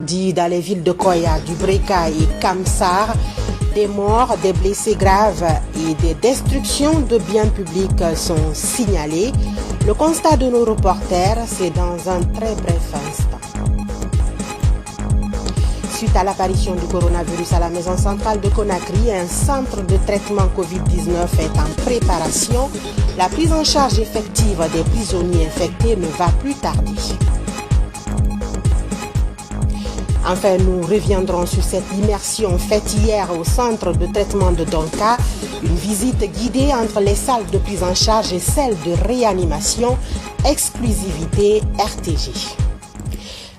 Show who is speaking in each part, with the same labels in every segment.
Speaker 1: Dans les villes de Koya, du Breka et Kamsar, des morts, des blessés graves et des destructions de biens publics sont signalés. Le constat de nos reporters, c'est dans un très bref instant. Suite à l'apparition du coronavirus à la maison centrale de Conakry, un centre de traitement Covid-19 est en préparation. La prise en charge effective des prisonniers infectés ne va plus tarder. Enfin, nous reviendrons sur cette immersion faite hier au centre de traitement de Donka, une visite guidée entre les salles de prise en charge et celles de réanimation, exclusivité RTG.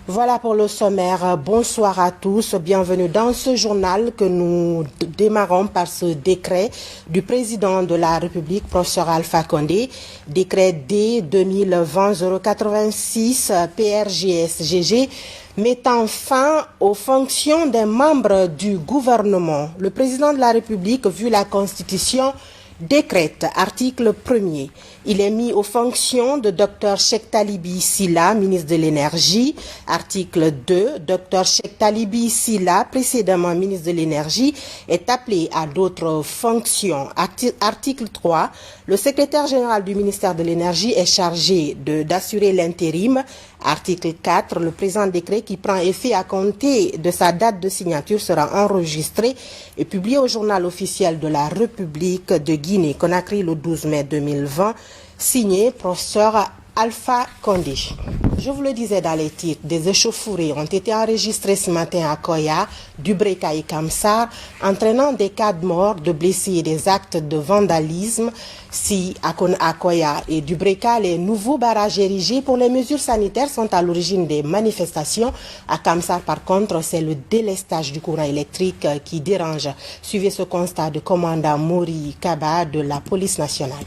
Speaker 1: Voilà pour le sommaire. Bonsoir à tous. Bienvenue dans ce journal que nous démarrons par ce décret du président de la République, professeur Alpha Condé, décret D 2020-086 PRGSGG, mettant fin aux fonctions des membres du gouvernement. Le président de la République, vu la Constitution, décrète, article 1er. Il est mis aux fonctions de Dr Cheikh Talibi Silla, ministre de l'Énergie. Article 2. Dr Cheikh Talibi Silla, précédemment ministre de l'Énergie, est appelé à d'autres fonctions. Article 3. Le secrétaire général du ministère de l'Énergie est chargé d'assurer l'intérim. Article 4. Le présent décret qui prend effet à compter de sa date de signature sera enregistré et publié au journal officiel de la République de Guinée-Conakry le 12 mai 2020. Signé professeur Alpha Condé. Je vous le disais dans les titres, des échauffourées ont été enregistrées ce matin à Koya, du Breka et Kamsar, entraînant des cas de mort, de blessés et des actes de vandalisme. Si à Koya et du Breka, les nouveaux barrages érigés pour les mesures sanitaires sont à l'origine des manifestations. À Kamsar, par contre, c'est le délestage du courant électrique qui dérange. Suivez ce constat de commandant Mori Kaba de la police nationale.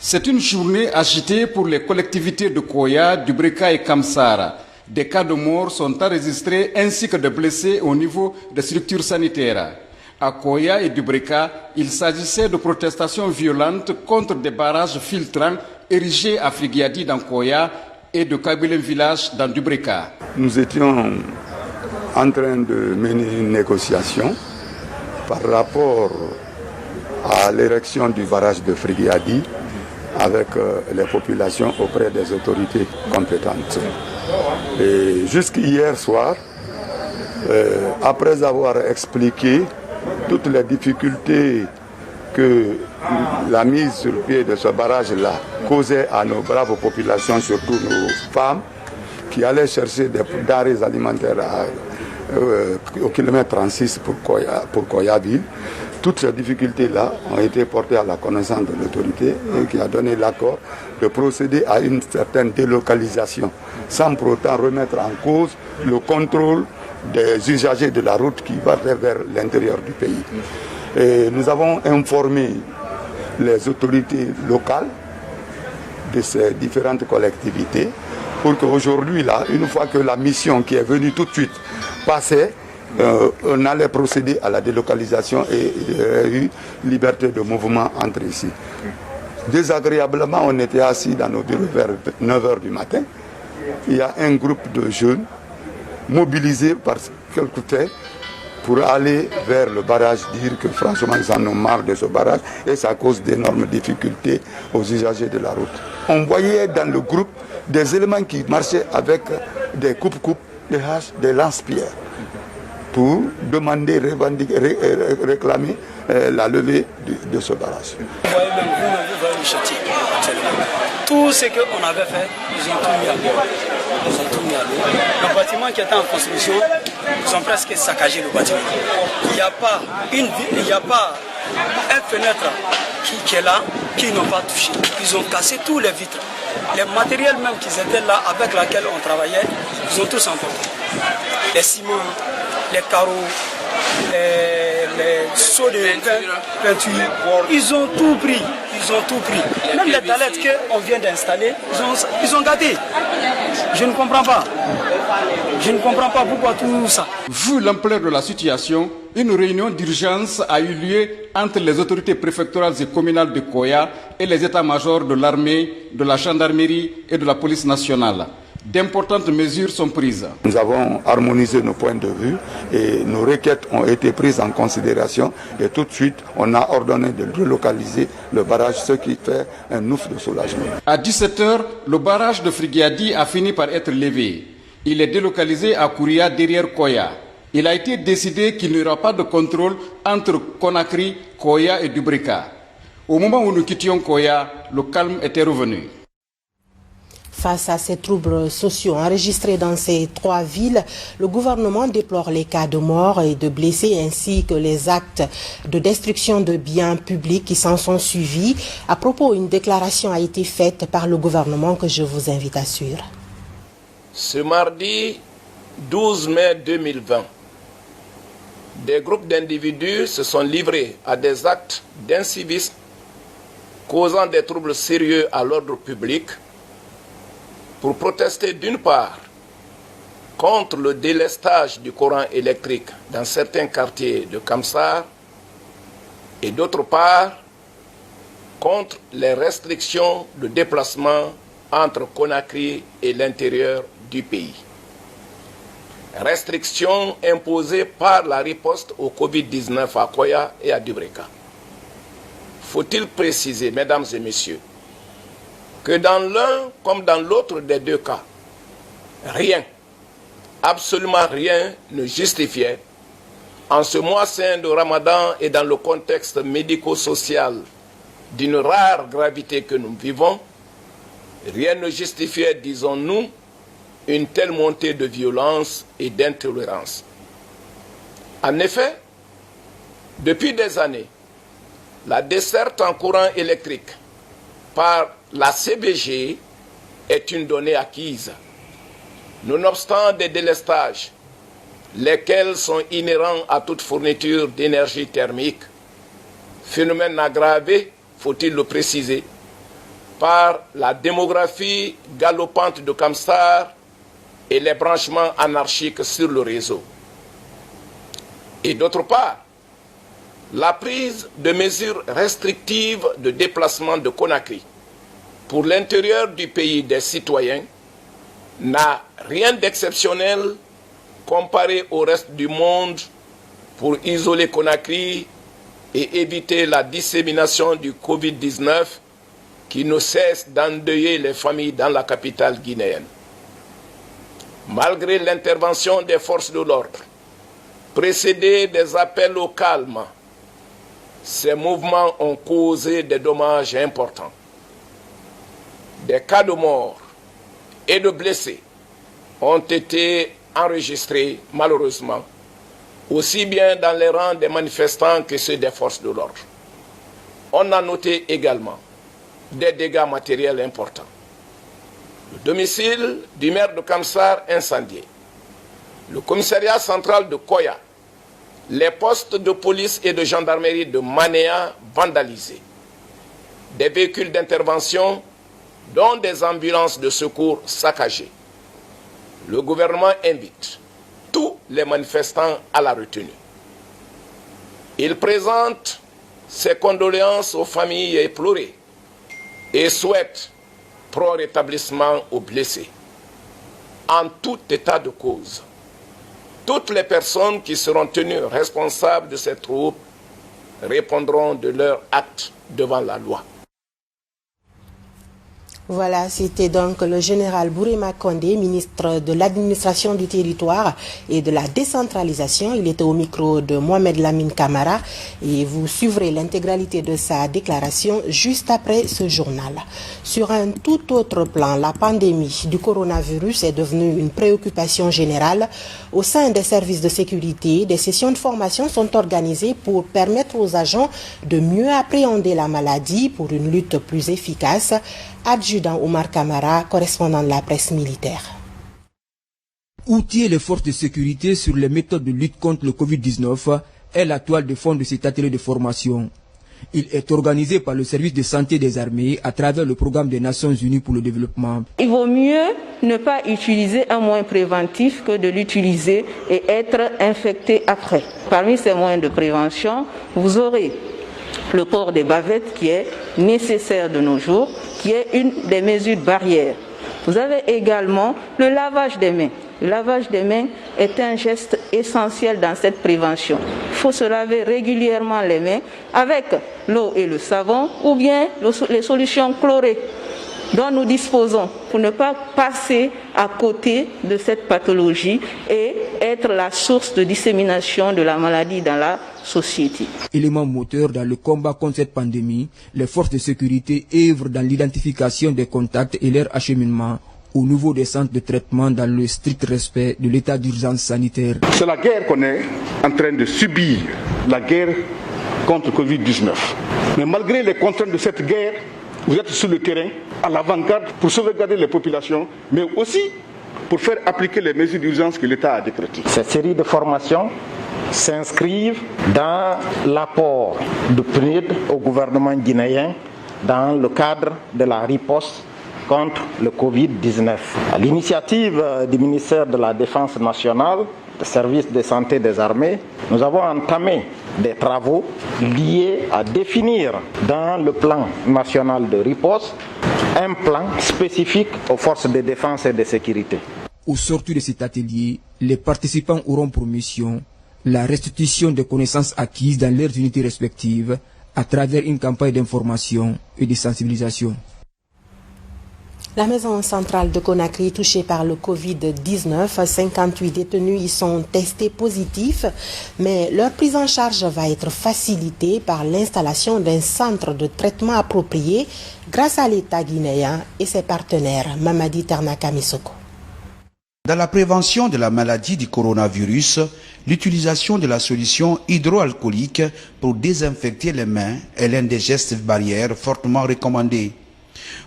Speaker 2: C'est une journée agitée pour les collectivités de Koya, du Breka et Kamsara. Des cas de mort sont enregistrés ainsi que de blessés au niveau des structures sanitaires. À Koya et du Breka, il s'agissait de protestations violentes contre des barrages filtrants érigés à Frigiadi dans Koya et de Kabilem Village dans du Breka.
Speaker 3: Nous étions en train de mener une négociation par rapport à l'érection du barrage de Frigiadi avec les populations auprès des autorités compétentes. Et jusqu'hier soir, après avoir expliqué toutes les difficultés que la mise sur le pied de ce barrage-là causait à nos braves populations, surtout nos femmes, qui allaient chercher des denrées alimentaires au kilomètre 36 pour Koyaville. Toutes ces difficultés-là ont été portées à la connaissance de l'autorité et qui a donné l'accord de procéder à une certaine délocalisation, sans pour autant remettre en cause le contrôle des usagers de la route qui partaient vers l'intérieur du pays. Et nous avons informé les autorités locales de ces différentes collectivités pour qu'aujourd'hui, là, une fois que la mission qui est venue tout de suite passait, on allait procéder à la délocalisation et il y aurait eu liberté de mouvement entre ici. Désagréablement, on était assis dans nos bureaux vers 9h du matin. Il y a un groupe de jeunes mobilisés par quelques faits pour aller vers le barrage, dire que franchement ils en ont marre de ce barrage et ça cause d'énormes difficultés aux usagers de la route. On voyait dans le groupe des éléments qui marchaient avec des coupes-coupes, des haches, des lance-pierres, pour demander, réclamer la levée de ce barrage.
Speaker 4: Vous voyez même, vous voyez le chantier actuellement. Tout ce qu'on avait fait, ils ont tout mis à l'eau. Ils ont tout mis à l'eau. Le bâtiment qui était en construction, ils ont presque saccagé le bâtiment. Il n'y a pas un fenêtre qui est là, qu'ils n'ont pas touché. Ils ont cassé tous les vitres. Les matériels même qui étaient là, avec lesquels on travaillait, ils ont tous emporté. Les ciments, les carreaux, les seaux de peinture, ils ont tout pris. Ils ont tout pris. Même les toilettes qu'on vient d'installer, ils ont gâté. Je ne comprends pas. Je ne comprends pas pourquoi tout ça.
Speaker 2: Vu l'ampleur de la situation, une réunion d'urgence a eu lieu entre les autorités préfectorales et communales de Koya et les états-majors de l'armée, de la gendarmerie et de la police nationale. d'importantes mesures sont prises.
Speaker 3: Nous avons harmonisé nos points de vue et nos requêtes ont été prises en considération et tout de suite on a ordonné de relocaliser le barrage, ce qui fait un ouf de soulagement.
Speaker 2: À 17h, le barrage de Friguiadi a fini par être levé. Il est délocalisé à Kouria derrière Koya. Il a été décidé qu'il n'y aura pas de contrôle entre Conakry, Koya et Dubrika. Au moment où nous quittions Koya, le calme était revenu.
Speaker 1: Face à ces troubles sociaux enregistrés dans ces trois villes, le gouvernement déplore les cas de morts et de blessés ainsi que les actes de destruction de biens publics qui s'en sont suivis. À propos, une déclaration a été faite par le gouvernement que je vous invite à suivre.
Speaker 5: Ce mardi 12 mai 2020, des groupes d'individus se sont livrés à des actes d'incivisme causant des troubles sérieux à l'ordre public pour protester d'une part contre le délestage du courant électrique dans certains quartiers de Kamsar et d'autre part contre les restrictions de déplacement entre Conakry et l'intérieur du pays. Restrictions imposées par la riposte au Covid-19 à Koya et à Dubrika. Faut-il préciser, mesdames et messieurs, que dans l'un comme dans l'autre des deux cas, rien, absolument rien ne justifiait, en ce mois saint de Ramadan et dans le contexte médico-social d'une rare gravité que nous vivons, rien ne justifiait, disons-nous, une telle montée de violence et d'intolérance. En effet, depuis des années, la desserte en courant électrique par la CBG est une donnée acquise. Nonobstant des délestages, lesquels sont inhérents à toute fourniture d'énergie thermique, phénomène aggravé, faut-il le préciser, par la démographie galopante de Kamsar et les branchements anarchiques sur le réseau. Et d'autre part, la prise de mesures restrictives de déplacement de Conakry pour l'intérieur du pays des citoyens n'a rien d'exceptionnel comparé au reste du monde pour isoler Conakry et éviter la dissémination du Covid-19 qui ne cesse d'endeuiller les familles dans la capitale guinéenne. Malgré l'intervention des forces de l'ordre, précédée des appels au calme, ces mouvements ont causé des dommages importants. Des cas de morts et de blessés ont été enregistrés, malheureusement, aussi bien dans les rangs des manifestants que ceux des forces de l'ordre. On a noté également des dégâts matériels importants. Le domicile du maire de Kamsar incendié, le commissariat central de Koya, les postes de police et de gendarmerie de Manéa vandalisés, des véhicules d'intervention dont des ambulances de secours saccagées. Le gouvernement invite tous les manifestants à la retenue. Il présente ses condoléances aux familles éplorées et souhaite prompt rétablissement aux blessés. En tout état de cause, toutes les personnes qui seront tenues responsables de ces troubles répondront de leurs actes devant la loi.
Speaker 1: Voilà, c'était donc le général Bourema Condé, ministre de l'administration du territoire et de la décentralisation. Il était au micro de Mohamed Lamine Camara et vous suivrez l'intégralité de sa déclaration juste après ce journal. Sur un tout autre plan, la pandémie du coronavirus est devenue une préoccupation générale. Au sein des services de sécurité, des sessions de formation sont organisées pour permettre aux agents de mieux appréhender la maladie pour une lutte plus efficace. Adjudant Omar Camara, correspondant de la presse militaire.
Speaker 6: Outiller les forces de sécurité sur les méthodes de lutte contre le Covid-19 est la toile de fond de cet atelier de formation. Il est organisé par le service de santé des armées à travers le programme des Nations Unies pour le développement.
Speaker 7: Il vaut mieux ne pas utiliser un moyen préventif que de l'utiliser et être infecté après. Parmi ces moyens de prévention, vous aurez le port des bavettes qui est nécessaire de nos jours, qui est une des mesures barrières Vous avez également le lavage des mains. Le lavage des mains est un geste essentiel dans cette prévention. Il faut se laver régulièrement les mains avec l'eau et le savon ou bien les solutions chlorées dont nous disposons pour ne pas passer à côté de cette pathologie et être la source de dissémination de la maladie dans la société.
Speaker 6: Élément moteur dans le combat contre cette pandémie, les forces de sécurité œuvrent dans l'identification des contacts et leur acheminement au niveau des centres de traitement dans le strict respect de l'état d'urgence sanitaire.
Speaker 3: C'est la guerre qu'on est en train de subir, la guerre contre le Covid-19. Mais malgré les contraintes de cette guerre, vous êtes sur le terrain, à l'avant-garde, pour sauvegarder les populations, mais aussi pour faire appliquer les mesures d'urgence que l'État a décrétées.
Speaker 8: Cette série de formations s'inscrivent dans l'apport du PNUD au gouvernement guinéen dans le cadre de la riposte contre le Covid-19. À l'initiative du ministère de la Défense nationale, des services de santé des armées, nous avons entamé des travaux liés à définir dans le plan national de riposte un plan spécifique aux forces de défense et de sécurité.
Speaker 6: Au sortir de cet atelier, les participants auront pour mission la restitution des connaissances acquises dans leurs unités respectives à travers une campagne d'information et de sensibilisation.
Speaker 1: La maison centrale de Conakry touchée par le Covid-19, 58 détenus y sont testés positifs, mais leur prise en charge va être facilitée par l'installation d'un centre de traitement approprié grâce à l'État guinéen et ses partenaires. Mamadi Ternaka Misoko.
Speaker 9: Dans la prévention de la maladie du coronavirus, l'utilisation de la solution hydroalcoolique pour désinfecter les mains est l'un des gestes barrières fortement recommandés.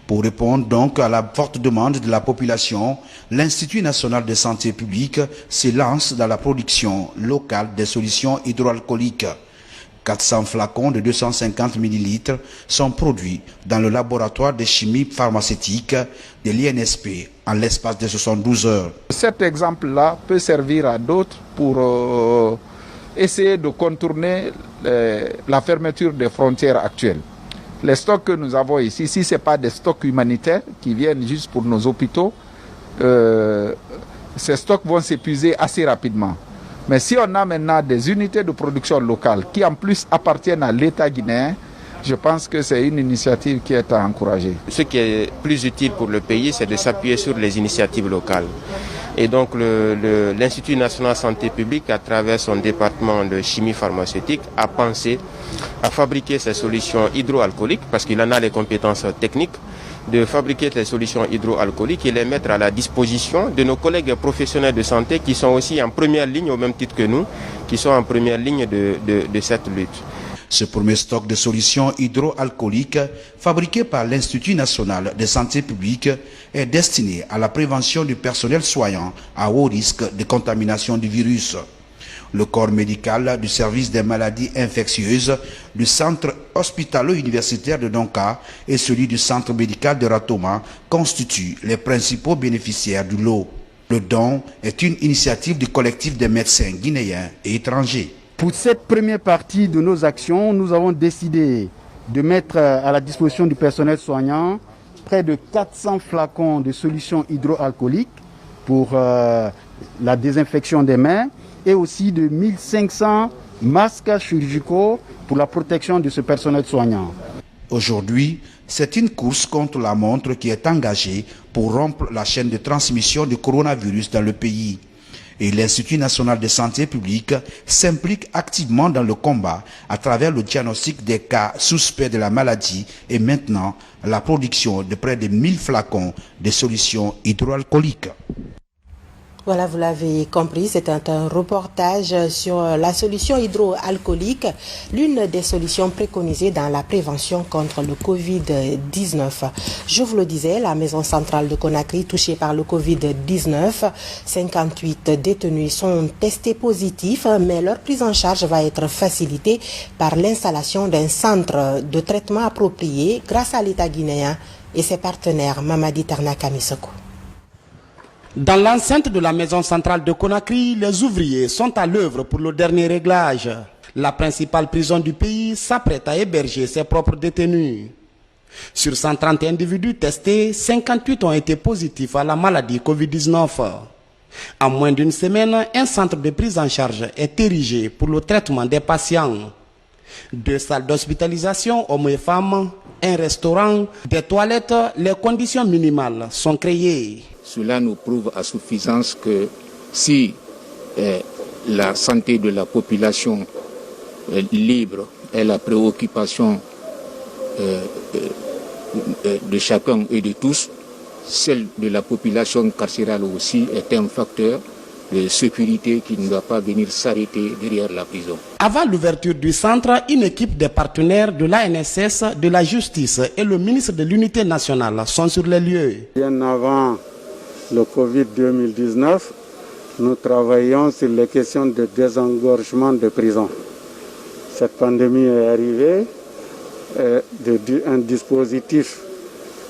Speaker 9: Pour répondre donc à la forte demande de la population, l'Institut national de santé publique se lance dans la production locale des solutions hydroalcooliques. 400 flacons de 250 ml sont produits dans le laboratoire de chimie pharmaceutique de l'INSP en l'espace de 72 heures.
Speaker 10: Cet exemple-là peut servir à d'autres pour essayer de contourner la fermeture des frontières actuelles. Les stocks que nous avons ici, si ce n'est pas des stocks humanitaires qui viennent juste pour nos hôpitaux, ces stocks vont s'épuiser assez rapidement. Mais si on a maintenant des unités de production locales qui en plus appartiennent à l'État guinéen, je pense que c'est une initiative qui est à encourager.
Speaker 11: Ce qui est plus utile pour le pays, c'est de s'appuyer sur les initiatives locales. Et donc l'Institut national de santé publique, à travers son département de chimie pharmaceutique, a pensé à fabriquer ces solutions hydroalcooliques, parce qu'il en a les compétences techniques, de fabriquer des solutions hydroalcooliques et les mettre à la disposition de nos collègues professionnels de santé qui sont aussi en première ligne, au même titre que nous, qui sont en première ligne de cette lutte.
Speaker 9: Ce premier stock de solutions hydroalcooliques fabriqué par l'Institut national de santé publique est destiné à la prévention du personnel soignant à haut risque de contamination du virus. Le corps médical du service des maladies infectieuses du centre hospitalo-universitaire de Donka et celui du centre médical de Ratoma constituent les principaux bénéficiaires du lot. Le don est une initiative du collectif des médecins guinéens et étrangers.
Speaker 12: Pour cette première partie de nos actions, nous avons décidé de mettre à la disposition du personnel soignant près de 400 flacons de solutions hydroalcooliques pour la désinfection des mains et aussi de 1500 masques chirurgicaux pour la protection de ce personnel soignant.
Speaker 9: Aujourd'hui, c'est une course contre la montre qui est engagée pour rompre la chaîne de transmission du coronavirus dans le pays. Et l'Institut national de santé publique s'implique activement dans le combat à travers le diagnostic des cas suspects de la maladie et maintenant la production de près de 1000 flacons de solutions hydroalcooliques.
Speaker 1: Voilà, vous l'avez compris, c'est un reportage sur la solution hydroalcoolique, l'une des solutions préconisées dans la prévention contre le Covid-19. Je vous le disais, la maison centrale de Conakry touchée par le Covid-19, 58 détenus sont testés positifs, mais leur prise en charge va être facilitée par l'installation d'un centre de traitement approprié grâce à l'État guinéen et ses partenaires. Mamadi Ternaka Misoko.
Speaker 13: Dans l'enceinte de la maison centrale de Conakry, les ouvriers sont à l'œuvre pour le dernier réglage. La principale prison du pays s'apprête à héberger ses propres détenus. Sur 130 individus testés, 58 ont été positifs à la maladie Covid-19. En moins d'une semaine, un centre de prise en charge est érigé pour le traitement des patients. 2 salles d'hospitalisation, hommes et femmes, un restaurant, des toilettes, les conditions minimales sont créées.
Speaker 14: Cela nous prouve à suffisance que si la santé de la population libre est la préoccupation de chacun et de tous, celle de la population carcérale aussi est un facteur de sécurité qui ne doit pas venir s'arrêter derrière la prison.
Speaker 13: Avant l'ouverture du centre, une équipe de partenaires de l'ANSS, de la Justice et le ministre de l'Unité nationale sont sur les lieux.
Speaker 15: Bien avant le Covid-2019, nous travaillons sur les questions de désengorgement de prisons. Cette pandémie est arrivée, un dispositif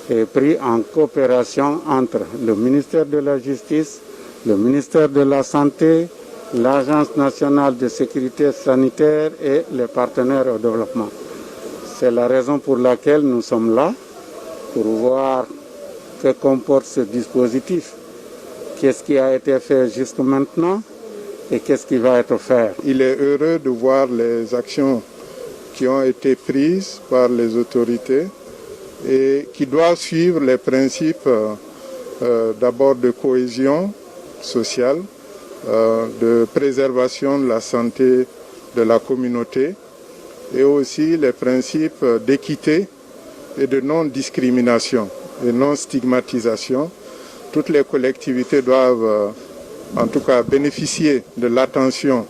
Speaker 15: est pris en coopération entre le ministère de la Justice, le ministère de la Santé, l'Agence nationale de sécurité sanitaire et les partenaires au développement. C'est la raison pour laquelle nous sommes là, pour voir que comporte ce dispositif, qu'est-ce qui a été fait jusqu'à maintenant et qu'est-ce qui va être fait.
Speaker 10: Il est heureux de voir les actions qui ont été prises par les autorités et qui doivent suivre les principes d'abord de cohésion sociale, de préservation de la santé de la communauté et aussi les principes d'équité et de non-discrimination et non-stigmatisation. Toutes les collectivités doivent en tout cas bénéficier de l'attention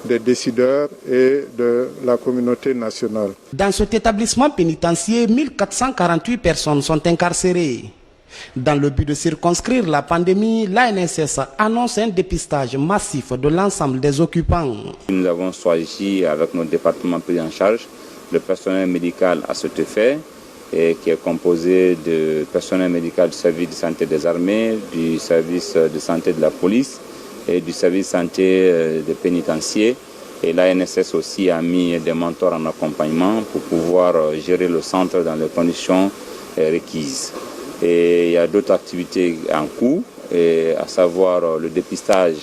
Speaker 10: des décideurs et de la communauté nationale.
Speaker 13: Dans cet établissement pénitentiaire, 1448 personnes sont incarcérées. Dans le but de circonscrire la pandémie, l'ANSS annonce un dépistage massif de l'ensemble des occupants.
Speaker 16: Nous avons choisi avec notre département pris en charge le personnel médical à cet effet, et qui est composé de personnel médical du service de santé des armées, du service de santé de la police et du service de santé des pénitenciers. Et l'ANSS aussi a mis des mentors en accompagnement pour pouvoir gérer le centre dans les conditions requises. Et il y a d'autres activités en cours, à savoir le dépistage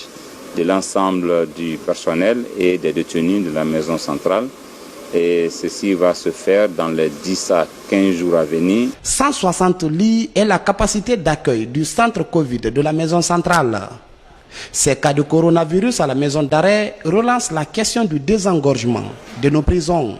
Speaker 16: de l'ensemble du personnel et des détenus de la maison centrale. Et ceci va se faire dans les 10 à 15 jours à venir.
Speaker 13: 160 lits est la capacité d'accueil du centre Covid de la maison centrale. Ces cas de coronavirus à la maison d'arrêt relancent la question du désengorgement de nos prisons.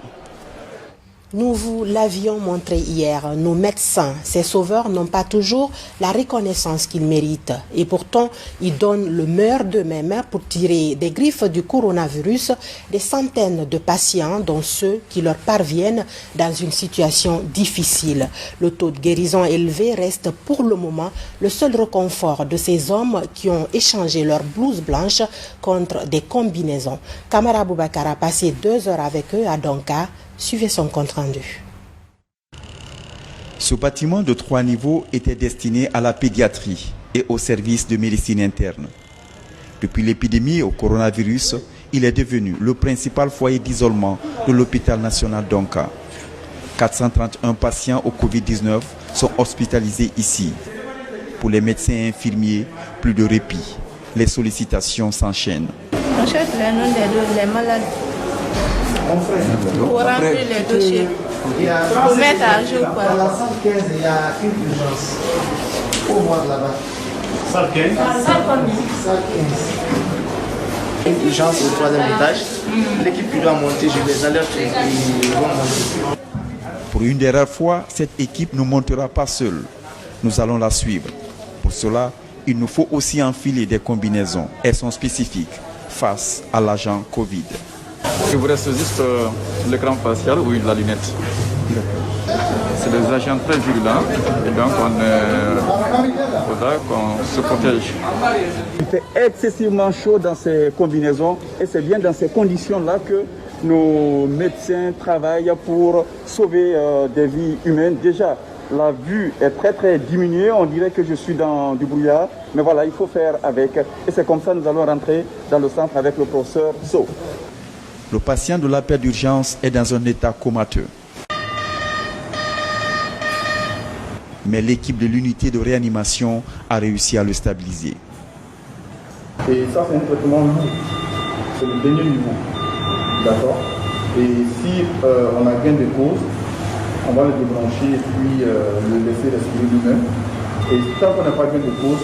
Speaker 1: Nous vous l'avions montré hier, nos médecins, ces sauveurs n'ont pas toujours la reconnaissance qu'ils méritent. Et pourtant, ils donnent le meilleur d'eux-mêmes pour tirer des griffes du coronavirus des centaines de patients, dont ceux qui leur parviennent dans une situation difficile. Le taux de guérison élevé reste pour le moment le seul réconfort de ces hommes qui ont échangé leur blouse blanche contre des combinaisons. Kamara Boubacar a passé 2 heures avec eux à Donka. Suivez son compte rendu.
Speaker 17: Ce bâtiment de 3 niveaux était destiné à la pédiatrie et au service de médecine interne. Depuis l'épidémie au coronavirus, il est devenu le principal foyer d'isolement de l'hôpital national d'Onka. 431 patients au Covid-19 sont hospitalisés ici. Pour les médecins et infirmiers, plus de répit. Les sollicitations s'enchaînent.
Speaker 7: On cherche les noms des malades. Pour remplir les dossiers, pour mettre à jour.
Speaker 18: À la salle 15, il y a une urgence. Pour voir là-bas. Salle 15. Salle 15. Une urgence au 3e étage. L'équipe qui doit monter, je les alerte et ils vont monter.
Speaker 17: Pour une des rares fois, cette équipe ne montera pas seule. Nous allons la suivre. Pour cela, il nous faut aussi enfiler des combinaisons. Elles sont spécifiques face à l'agent Covid.
Speaker 19: Il vous reste juste l'écran facial ou la lunette. C'est des agents très virulents et donc il faudra qu'on se protège.
Speaker 20: Il fait excessivement chaud dans ces combinaisons et c'est bien dans ces conditions-là que nos médecins travaillent pour sauver des vies humaines. Déjà, la vue est très diminuée, on dirait que je suis dans du brouillard, mais voilà, il faut faire avec. Et c'est comme ça que nous allons rentrer dans le centre avec le professeur So.
Speaker 17: Le patient de l'appel d'urgence est dans un état comateux. mais l'équipe de l'unité de réanimation a réussi à le stabiliser.
Speaker 20: Et ça, c'est un traitement lourd. C'est le dernier niveau. D'accord? Et si on a gain de cause, on va le débrancher et puis le laisser respirer lui-même. Et tant qu'on n'a pas gain de cause,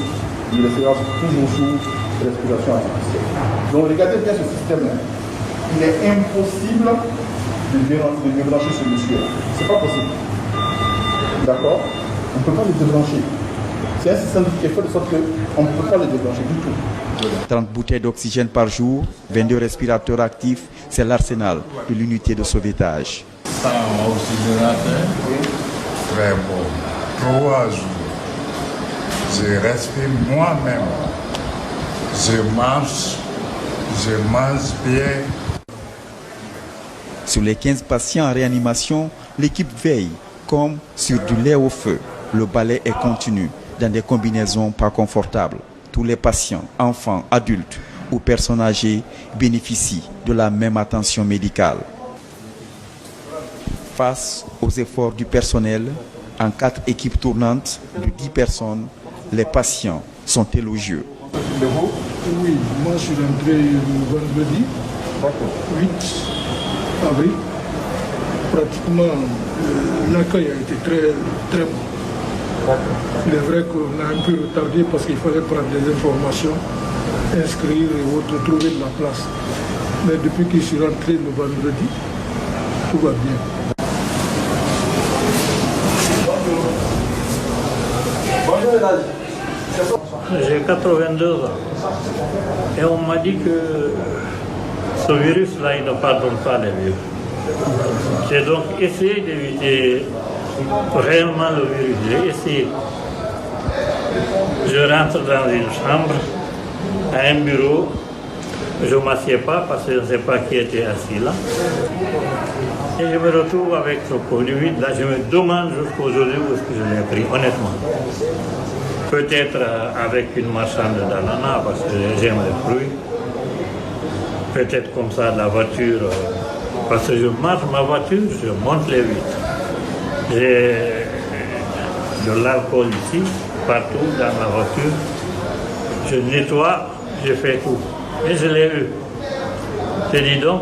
Speaker 20: il restera toujours sous respiration artificielle. Donc regardez bien ce système-là. Il est impossible de débrancher ce monsieur-là. C'est pas possible. D'accord? On ne peut pas le débrancher. C'est un système qui est fait de sorte qu'on ne peut pas le débrancher du tout.
Speaker 17: 30 bouteilles d'oxygène par jour, 22 respirateurs actifs, c'est l'arsenal de l'unité de sauvetage.
Speaker 21: Sans oxygénateur, très bon. 3 jours. Je respire moi-même. Je mange bien.
Speaker 17: Sur les 15 patients en réanimation, l'équipe veille comme sur du lait au feu. Le balai est continu dans des combinaisons pas confortables. Tous les patients, enfants, adultes ou personnes âgées bénéficient de la même attention médicale. Face aux efforts du personnel, en 4 équipes tournantes de 10 personnes, les patients sont élogieux.
Speaker 22: Oui, moi je suis rentré le vendredi 8 avril. Pratiquement, l'accueil a été très bon. Il est vrai qu'on a un peu retardé parce qu'il fallait prendre des informations, inscrire et autres, trouver de la place. Mais depuis que je suis rentré le vendredi, tout va bien.
Speaker 23: J'ai 82 ans et on m'a dit que ce virus-là, il ne pardonne pas les vieux. J'ai donc essayé d'éviter réellement le virus. J'ai essayé. Je rentre dans une chambre, à un bureau. Je ne m'assieds pas parce que je ne sais pas qui était assis là. Et je me retrouve avec ce Covid. Là, je me demande jusqu'aujourd'hui où est-ce que je l'ai pris, honnêtement. Peut-être avec une marchande d'ananas parce que j'aime les fruits. Peut-être comme ça, la voiture, parce que je marche ma voiture, je monte les vitres. J'ai de l'alcool ici, partout dans ma voiture. Je nettoie, je fais tout. Et je l'ai eu. Je dis donc,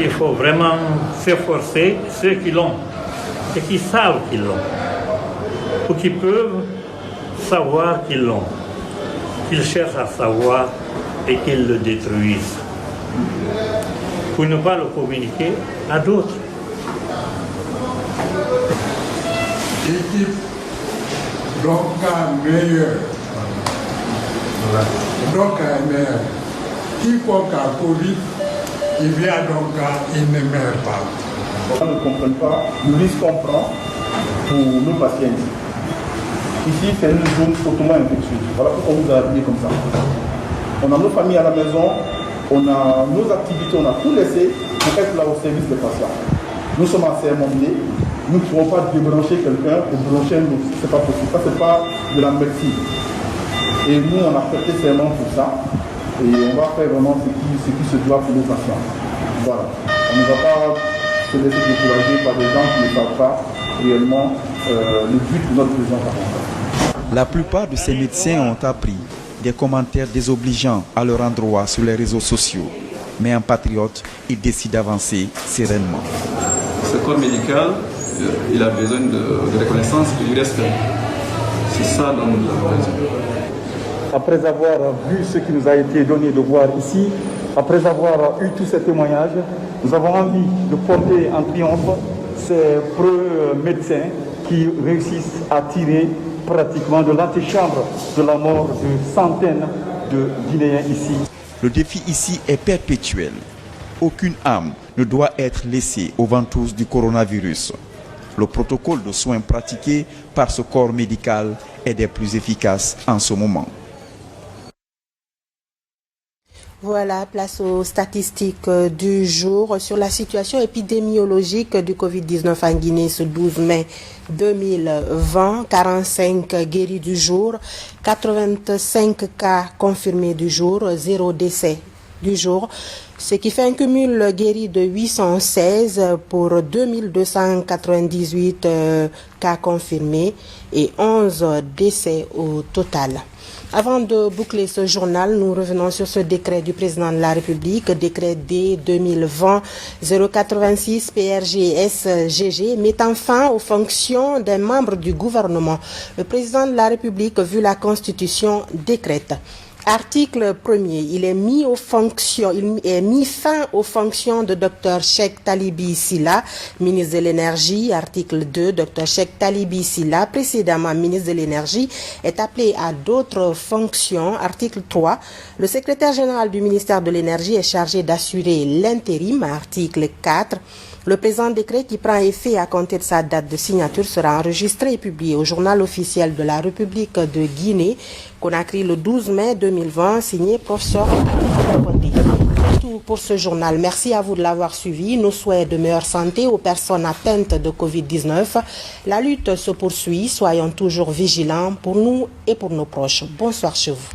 Speaker 23: il faut vraiment s'efforcer, ceux qui l'ont, et qui savent qu'ils l'ont, ou qui peuvent savoir qu'ils l'ont, qu'ils cherchent à savoir et qu'ils le détruisent, pour ne pas le communiquer à d'autres.
Speaker 21: Équipe donc meilleure. Donc meilleure. Quiconque a Covid, il vient donc il ne meurt pas.
Speaker 20: On ne comprend pas le risque qu'on prend pour nos patients. Ici, c'est une zone hautement infectieuse. Voilà pourquoi on nous a habillés comme ça. On a nos familles à la maison, on a nos activités, on a tout laissé pour être là au service des patients. Nous sommes en CMD, nous ne pouvons pas débrancher quelqu'un pour brancher un autre. Ce n'est pas possible. Ça, ce n'est pas de la médecine. Et nous, on a prêté serment pour ça. Et on va faire vraiment ce qui se doit pour nos patients. Voilà. On ne va pas se laisser décourager par des gens qui ne savent pas réellement le but de notre présence à Rwanda.
Speaker 17: La plupart de ces médecins ont appris des commentaires désobligeants à leur endroit sur les réseaux sociaux. Mais un patriote, il décide d'avancer sereinement.
Speaker 19: Ce corps médical, il a besoin de reconnaissance et du respect. C'est ça dont nous avons besoin.
Speaker 20: Après avoir vu ce qui nous a été donné de voir ici, après avoir eu tous ces témoignages, nous avons envie de porter en triomphe ces preux médecins qui réussissent à tirer pratiquement de l'antichambre de la mort de centaines de Guinéens ici.
Speaker 17: Le défi ici est perpétuel. Aucune âme ne doit être laissée aux ventouses du coronavirus. Le protocole de soins pratiqué par ce corps médical est des plus efficaces en ce moment.
Speaker 1: Voilà, place aux statistiques du jour sur la situation épidémiologique du Covid-19 en Guinée ce 12 mai 2020. 45 guéris du jour, 85 cas confirmés du jour, 0 décès du jour, ce qui fait un cumul guéri de 816 pour 2298 cas confirmés et 11 décès au total. Avant de boucler ce journal, nous revenons sur ce décret du président de la République, décret D 2020-086 PRG-SGG, mettant fin aux fonctions des membres du gouvernement. Le président de la République, vu la Constitution, décrète. Article 1er, il est mis fin aux fonctions de Dr Cheikh Talibi Silla, ministre de l'Énergie. Article 2, Dr Cheikh Talibi Silla, précédemment ministre de l'Énergie, est appelé à d'autres fonctions. Article 3, le secrétaire général du ministère de l'Énergie est chargé d'assurer l'intérim. Article 4, le présent décret qui prend effet à compter de sa date de signature sera enregistré et publié au journal officiel de la République de Guinée, Conakry, le 12 mai 2020, signé professeur Condé. C'est tout pour ce journal. Merci à vous de l'avoir suivi. Nos souhaits de meilleure santé aux personnes atteintes de Covid-19. La lutte se poursuit. Soyons toujours vigilants pour nous et pour nos proches. Bonsoir chez vous.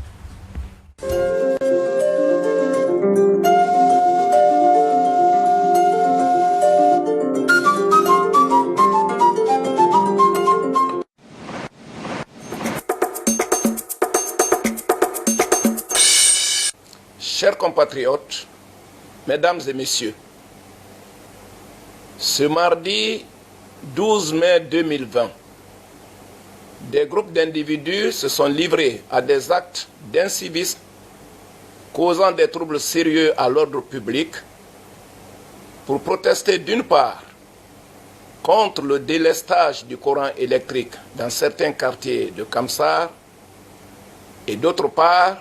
Speaker 2: Chers compatriotes, mesdames et messieurs, ce mardi 12 mai 2020, des groupes d'individus se sont livrés à des actes d'incivisme causant des troubles sérieux à l'ordre public pour protester d'une part contre le délestage du courant électrique dans certains quartiers de Kamsar et d'autre part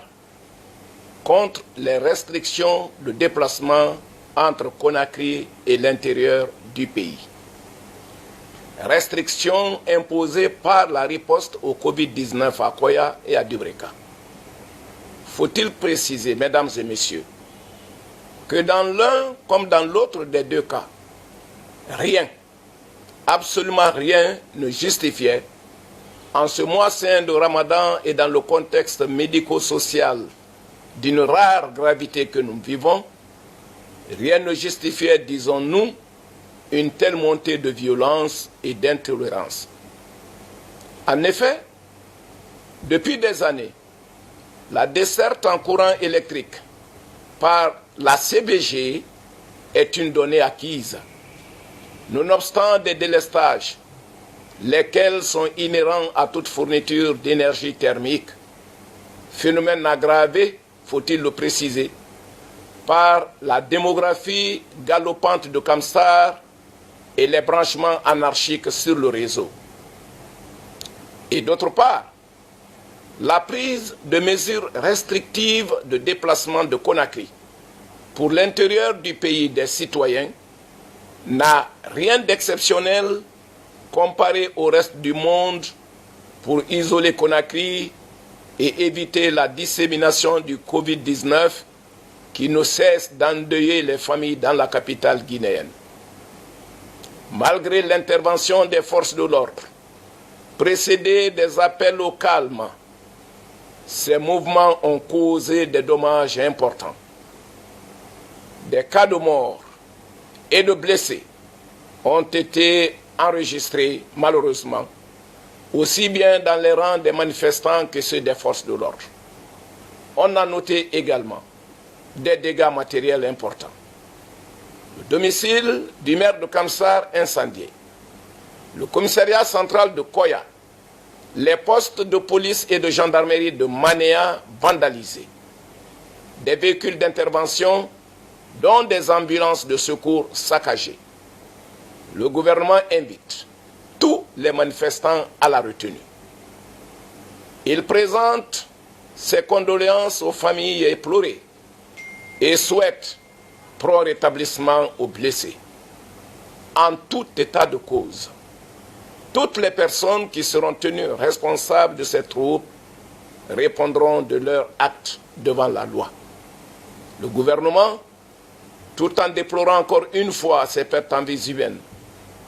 Speaker 2: contre les restrictions de déplacement entre Conakry et l'intérieur du pays. Restrictions imposées par la riposte au Covid-19 à Koya et à Dubreka. Faut-il préciser, mesdames et messieurs, que dans l'un comme dans l'autre des deux cas, rien, absolument rien ne justifiait, en ce mois saint de Ramadan et dans le contexte médico-social d'une rare gravité que nous vivons, rien ne justifiait, disons-nous, une telle montée de violence et d'intolérance. En effet, depuis des années, la desserte en courant électrique par la CBG est une donnée acquise. Nonobstant des délestages, lesquels sont inhérents à toute fourniture d'énergie thermique, phénomène aggravé, faut-il le préciser, par la démographie galopante de Kamsar et les branchements anarchiques sur le réseau. Et d'autre part, la prise de mesures restrictives de déplacement de Conakry pour l'intérieur du pays des citoyens n'a rien d'exceptionnel comparé au reste du monde pour isoler Conakry et éviter la dissémination du Covid-19 qui ne cesse d'endeuiller les familles dans la capitale guinéenne. Malgré l'intervention des forces de l'ordre, précédée des appels au calme, ces mouvements ont causé des dommages importants. Des cas de mort et de blessés ont été enregistrés, malheureusement, aussi bien dans les rangs des manifestants que ceux des forces de l'ordre. On a noté également des dégâts matériels importants. Le domicile du maire de Kamsar incendié, le commissariat central de Koya, les postes de police et de gendarmerie de Manéa vandalisés, des véhicules d'intervention dont des ambulances de secours saccagées. Le gouvernement invite tous les manifestants à la retenue. Il présente ses condoléances aux familles éplorées et souhaite prompt rétablissement aux blessés. En tout état de cause, toutes les personnes qui seront tenues responsables de ces troubles répondront de leurs actes devant la loi. Le gouvernement, tout en déplorant encore une fois ces pertes en vies humaines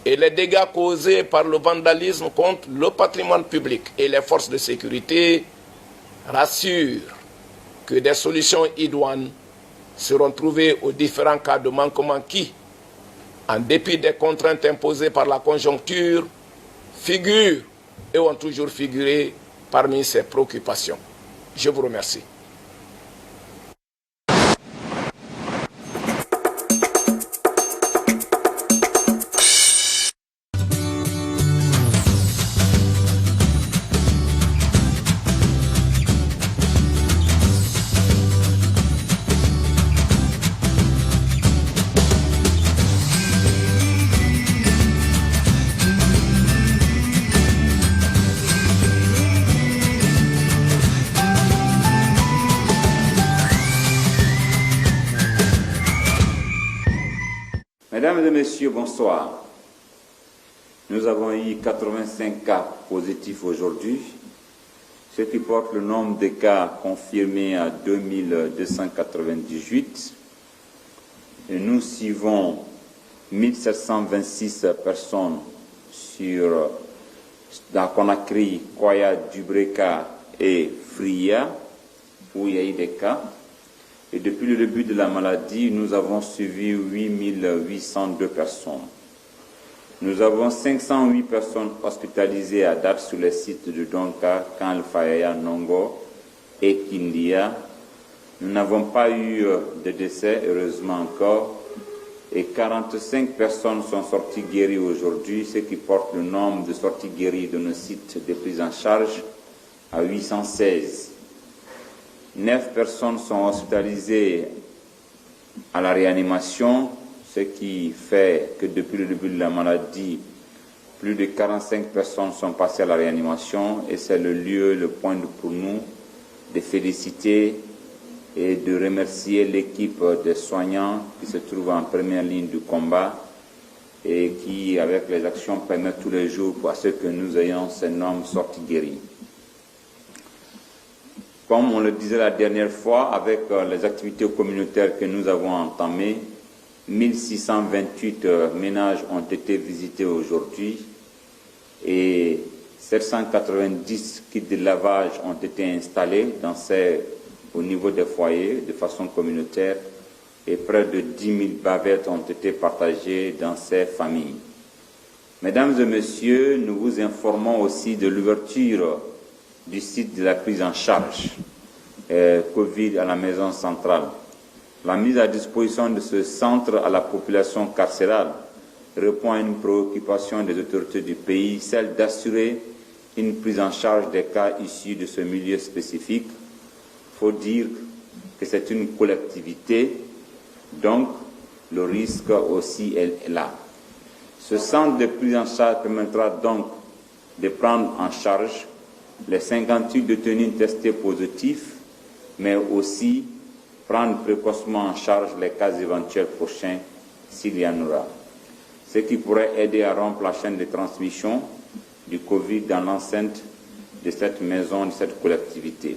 Speaker 2: et les dégâts causés par le vandalisme contre le patrimoine public et les forces de sécurité, rassure que des solutions idoines seront trouvés aux différents cas de manquement qui, en dépit des contraintes imposées par la conjoncture, figurent et ont toujours figuré parmi ces préoccupations. Je vous remercie.
Speaker 16: Mesdames et messieurs, bonsoir. Nous avons eu 85 cas positifs aujourd'hui, ce qui porte le nombre de cas confirmés à 2298. Et nous suivons 1726 personnes dans Conakry, Koya, Dubreka et Fria, où il y a eu des cas. Et depuis le début de la maladie, nous avons suivi 8802 personnes. Nous avons 508 personnes hospitalisées à date sur les sites de Donka, Kanlfaya, Nongo et Kindia. Nous n'avons pas eu de décès, heureusement encore. Et 45 personnes sont sorties guéries aujourd'hui, ce qui porte le nombre de sorties guéries de nos sites de prise en charge à 816. 9 personnes sont hospitalisées à la réanimation, ce qui fait que depuis le début de la maladie, plus de 45 personnes sont passées à la réanimation et c'est le point pour nous de féliciter et de remercier l'équipe des soignants qui se trouve en première ligne du combat et qui, avec les actions, permettent tous les jours à ce que nous ayons ces normes sorties guéries. Comme on le disait la dernière fois, avec les activités communautaires que nous avons entamées, 1628 ménages ont été visités aujourd'hui et 790 kits de lavage ont été installés au niveau des foyers de façon communautaire et près de 10 000 bavettes ont été partagées dans ces familles. Mesdames et messieurs, nous vous informons aussi de l'ouverture du site de la prise en charge Covid à la maison centrale. La mise à disposition de ce centre à la population carcérale répond à une préoccupation des autorités du pays, celle d'assurer une prise en charge des cas issus de ce milieu spécifique. Il faut dire que c'est une collectivité, donc le risque aussi est là. Ce centre de prise en charge permettra donc de prendre en charge les 58 détenus testés positifs, mais aussi prendre précocement en charge les cas éventuels prochains s'il y en aura. Ce qui pourrait aider à rompre la chaîne de transmission du Covid dans l'enceinte de cette maison, de cette collectivité.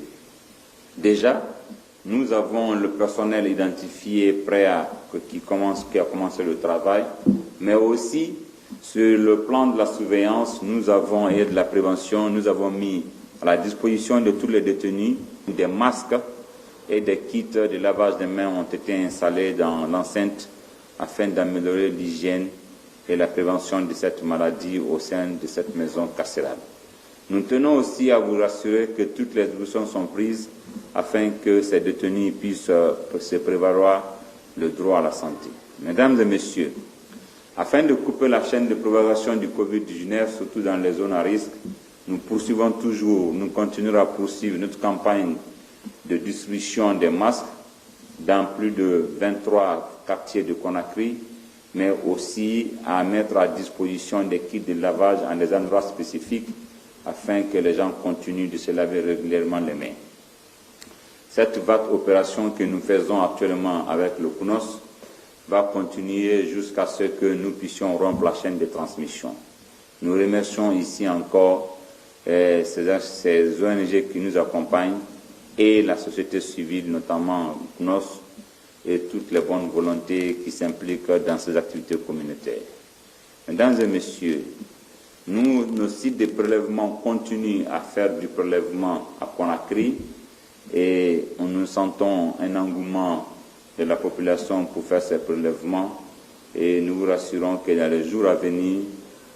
Speaker 16: Déjà, nous avons le personnel identifié qui a commencé le travail, mais aussi sur le plan de la surveillance, et de la prévention, nous avons mis à la disposition de tous les détenus des masques et des kits de lavage des mains ont été installés dans l'enceinte afin d'améliorer l'hygiène et la prévention de cette maladie au sein de cette maison carcérale. Nous tenons aussi à vous rassurer que toutes les dispositions sont prises afin que ces détenus puissent se prévaloir le droit à la santé. Mesdames et messieurs, afin de couper la chaîne de propagation du Covid-19, surtout dans les zones à risque, nous continuerons à poursuivre notre campagne de distribution des masques dans plus de 23 quartiers de Conakry, mais aussi à mettre à disposition des kits de lavage en des endroits spécifiques afin que les gens continuent de se laver régulièrement les mains. Cette vaste opération que nous faisons actuellement avec le CNOS va continuer jusqu'à ce que nous puissions rompre la chaîne de transmission. Nous remercions ici encore ces ONG qui nous accompagnent et la société civile, notamment CNOS, et toutes les bonnes volontés qui s'impliquent dans ces activités communautaires. Mesdames et messieurs, nos sites de prélèvement continuent à faire du prélèvement à Conakry et nous sentons un engouement de la population pour faire ces prélèvements et nous vous rassurons que dans les jours à venir,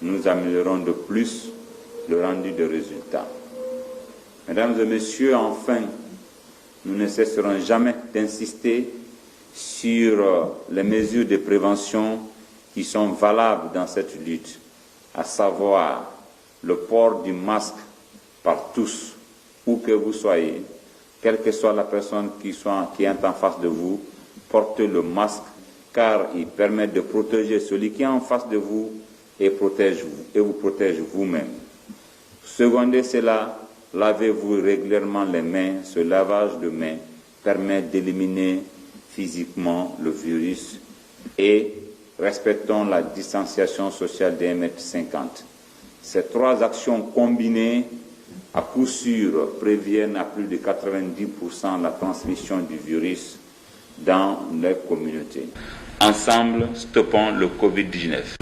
Speaker 16: nous améliorerons de plus le rendu de résultats. Mesdames et messieurs, enfin, nous ne cesserons jamais d'insister sur les mesures de prévention qui sont valables dans cette lutte, à savoir le port du masque par tous, où que vous soyez, quelle que soit la personne qui est en face de vous, portez le masque car il permet de protéger celui qui est en face de vous et vous protège vous-même. Secondez cela, lavez-vous régulièrement les mains. Ce lavage de mains permet d'éliminer physiquement le virus et respectons la distanciation sociale de 1,50 m. Ces trois actions combinées, à coup sûr, préviennent à plus de 90% la transmission du virus dans les communautés. Ensemble, stoppons le Covid-19.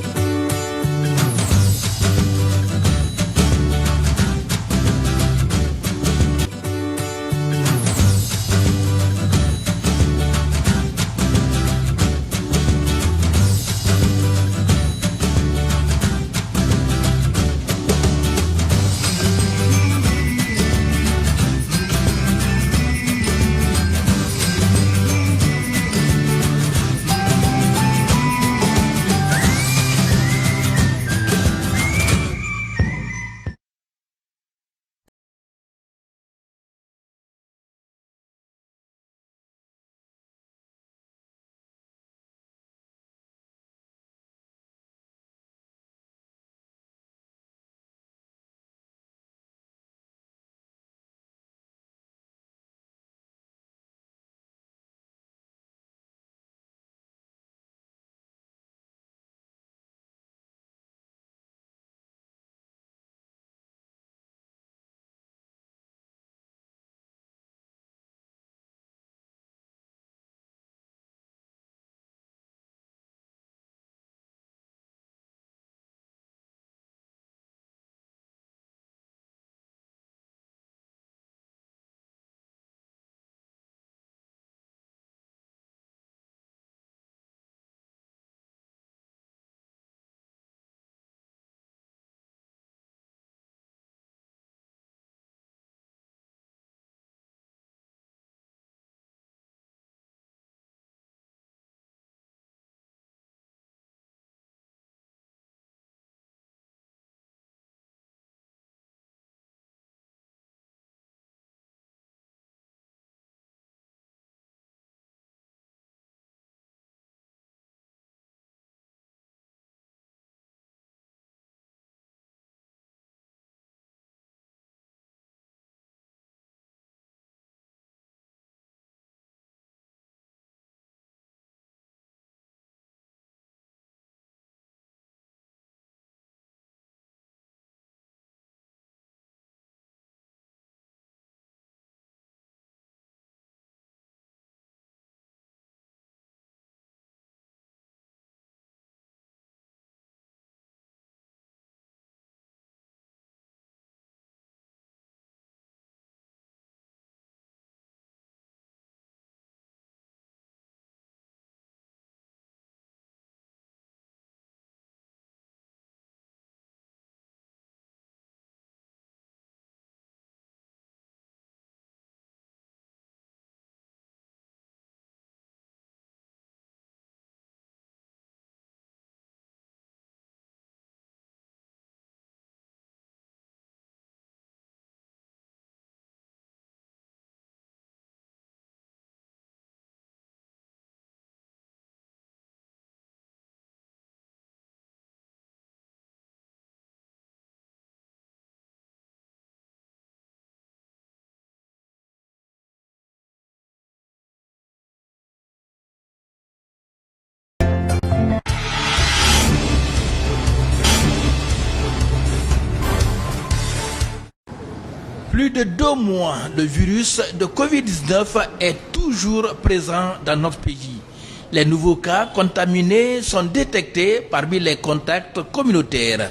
Speaker 3: Plus de 2 mois, le virus de Covid-19 est toujours présent dans notre pays. Les nouveaux cas contaminés sont détectés parmi les contacts communautaires.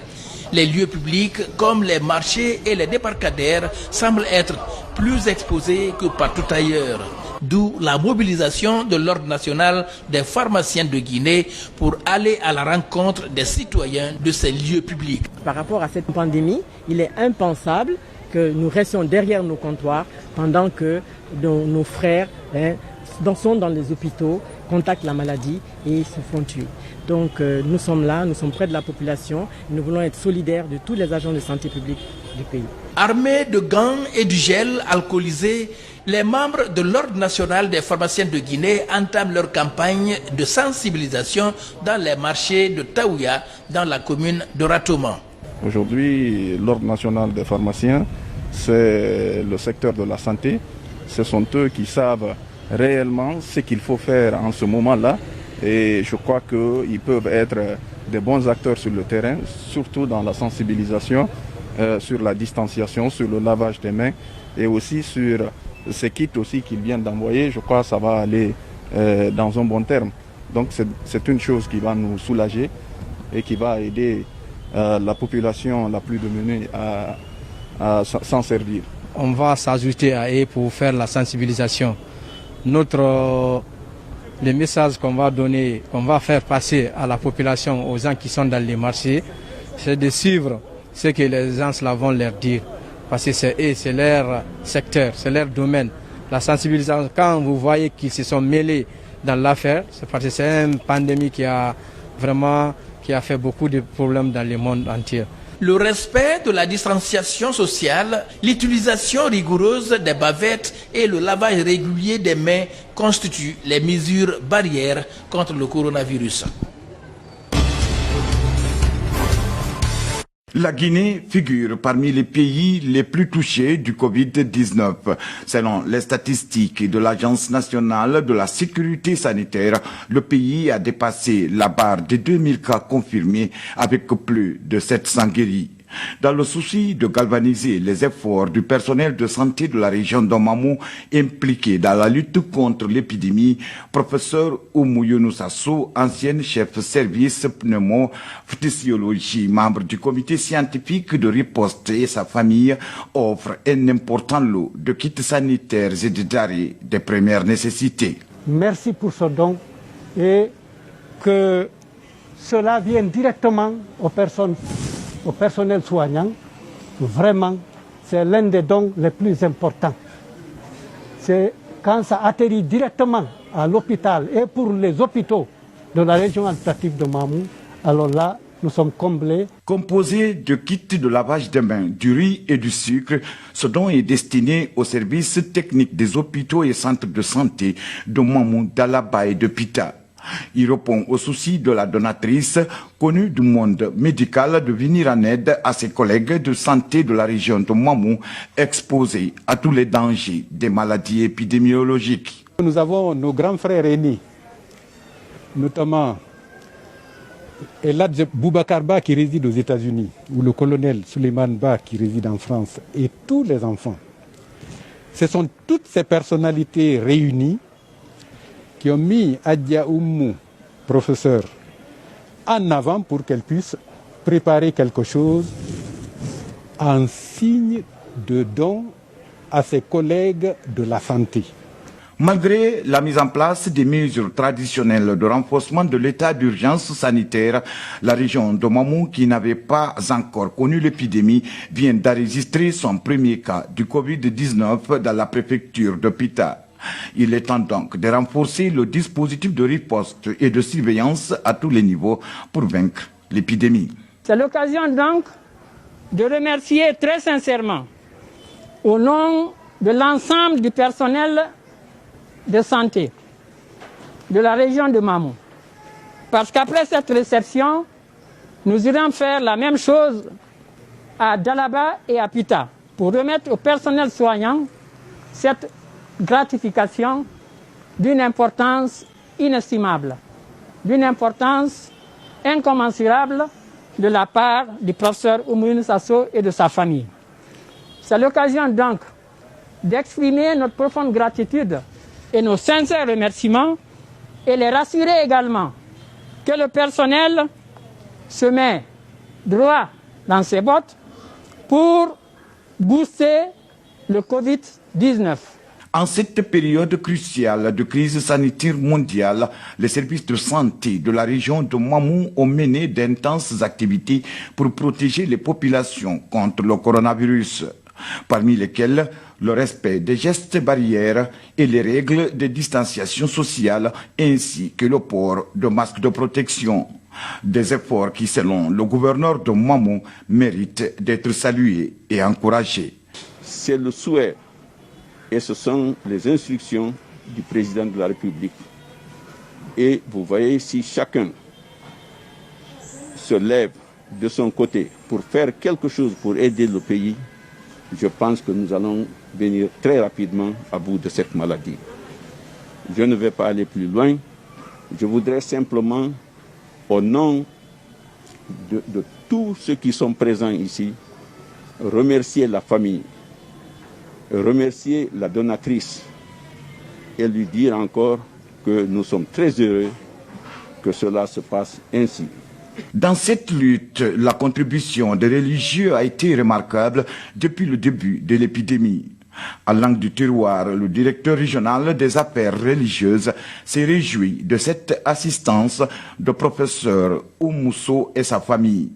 Speaker 3: Les lieux publics comme les marchés et les débarcadères semblent être plus exposés que partout ailleurs. D'où la mobilisation de l'Ordre national des pharmaciens de Guinée pour aller à la rencontre des citoyens de ces lieux publics.
Speaker 4: Par rapport à cette pandémie, il est impensable que nous restions derrière nos comptoirs pendant que nos frères sont dans les hôpitaux, contactent la maladie et se font tuer. Donc nous sommes là, nous sommes près de la population, nous voulons être solidaires de tous les agents de santé publique du pays.
Speaker 3: Armés de gants et du gel alcoolisé, les membres de l'Ordre national des pharmaciens de Guinée entament leur campagne de sensibilisation dans les marchés de Taouya, dans la commune de Ratouma.
Speaker 19: Aujourd'hui, l'Ordre national des pharmaciens, c'est le secteur de la santé. Ce sont eux qui savent réellement ce qu'il faut faire en ce moment-là. Et je crois qu'ils peuvent être des bons acteurs sur le terrain, surtout dans la sensibilisation, sur la distanciation, sur le lavage des mains et aussi sur ces kits aussi qu'ils viennent d'envoyer. Je crois que ça va aller dans un bon terme. Donc c'est une chose qui va nous soulager et qui va aider la population la plus démunie à s'en servir.
Speaker 5: On va s'ajouter à eux pour faire la sensibilisation. Les messages qu'on va donner, qu'on va faire passer à la population, aux gens qui sont dans les marchés, c'est de suivre ce que les gens là vont leur dire. Parce que c'est leur secteur, c'est leur domaine. La sensibilisation, quand vous voyez qu'ils se sont mêlés dans l'affaire, c'est parce que c'est une pandémie qui a fait beaucoup de problèmes dans le monde entier.
Speaker 3: Le respect de la distanciation sociale, l'utilisation rigoureuse des bavettes et le lavage régulier des mains constituent les mesures barrières contre le coronavirus.
Speaker 8: La Guinée figure parmi les pays les plus touchés du Covid-19. Selon les statistiques de l'Agence nationale de la sécurité sanitaire, le pays a dépassé la barre des 2000 cas confirmés avec plus de 700 guéris. Dans le souci de galvaniser les efforts du personnel de santé de la région d'Omamou impliqué dans la lutte contre l'épidémie, professeur Oumou Younousassou, ancien chef service pneumo-phtisiologie, membre du comité scientifique de riposte et sa famille, offre un important lot de kits sanitaires et de denrées de première nécessité.
Speaker 22: Merci pour ce don et que cela vienne directement aux personnes, au personnel soignant. Vraiment, c'est l'un des dons les plus importants. C'est quand ça atterrit directement à l'hôpital et pour les hôpitaux de la région administrative de Mamou, alors là, nous sommes comblés.
Speaker 8: Composé de kits de lavage des mains, du riz et du sucre, ce don est destiné aux services techniques des hôpitaux et centres de santé de Mamou, d'Alaba et de Pita. Il répond au souci de la donatrice, connue du monde médical, de venir en aide à ses collègues de santé de la région de Mamou, exposés à tous les dangers des maladies épidémiologiques.
Speaker 22: Nous avons nos grands frères aînés, notamment Eladj Boubacar Ba qui réside aux États-Unis, ou le colonel Suleiman Ba qui réside en France, et tous les enfants. Ce sont toutes ces personnalités réunies qui ont mis Adja Oumou, professeur, en avant pour qu'elle puisse préparer quelque chose en signe de don à ses collègues de la santé.
Speaker 8: Malgré la mise en place des mesures traditionnelles de renforcement de l'état d'urgence sanitaire, la région de Mamou, qui n'avait pas encore connu l'épidémie, vient d'enregistrer son premier cas du Covid-19 dans la préfecture de Pita. Il est temps donc de renforcer le dispositif de riposte et de surveillance à tous les niveaux pour vaincre l'épidémie.
Speaker 24: C'est l'occasion donc de remercier très sincèrement, au nom de l'ensemble du personnel de santé de la région de Mamou, parce qu'après cette réception, nous irons faire la même chose à Dalaba et à Pita pour remettre au personnel soignant cette gratification d'une importance inestimable, d'une importance incommensurable de la part du professeur Oumou Younousassou et de sa famille. C'est l'occasion donc d'exprimer notre profonde gratitude et nos sincères remerciements et les rassurer également que le personnel se met droit dans ses bottes pour booster le Covid-19.
Speaker 8: En cette période cruciale de crise sanitaire mondiale, les services de santé de la région de Mamou ont mené d'intenses activités pour protéger les populations contre le coronavirus, parmi lesquelles le respect des gestes barrières et les règles de distanciation sociale ainsi que le port de masques de protection. Des efforts qui, selon le gouverneur de Mamou, méritent d'être salués et encouragés.
Speaker 6: C'est le souhait et ce sont les instructions du président de la République. Et vous voyez, si chacun se lève de son côté pour faire quelque chose pour aider le pays, je pense que nous allons venir très rapidement à bout de cette maladie. Je ne vais pas aller plus loin. Je voudrais simplement, au nom de tous ceux qui sont présents ici, remercier la famille, remercier la donatrice et lui dire encore que nous sommes très heureux que cela se passe ainsi.
Speaker 8: Dans cette lutte, la contribution des religieux a été remarquable depuis le début de l'épidémie. À l'angle du terroir, le directeur régional des affaires religieuses s'est réjoui de cette assistance de professeur Oumousso et sa famille.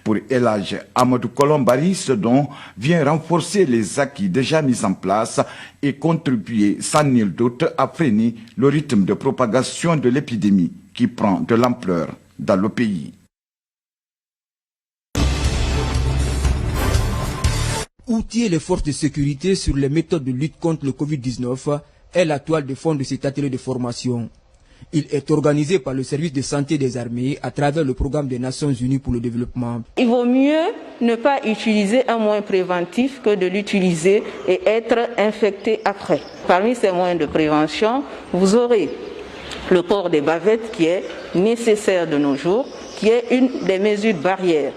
Speaker 8: Pour Elhadj Amadou Kolombari, ce don vient renforcer les acquis déjà mis en place et contribuer sans nul doute à freiner le rythme de propagation de l'épidémie qui prend de l'ampleur dans le pays.
Speaker 9: Outiller les forces de sécurité sur les méthodes de lutte contre le Covid-19 est la toile de fond de cet atelier de formation. Il est organisé par le service de santé des armées à travers le programme des Nations Unies pour le développement.
Speaker 7: Il vaut mieux ne pas utiliser un moyen préventif que de l'utiliser et être infecté après. Parmi ces moyens de prévention, vous aurez le port des bavettes qui est nécessaire de nos jours, qui est une des mesures barrières.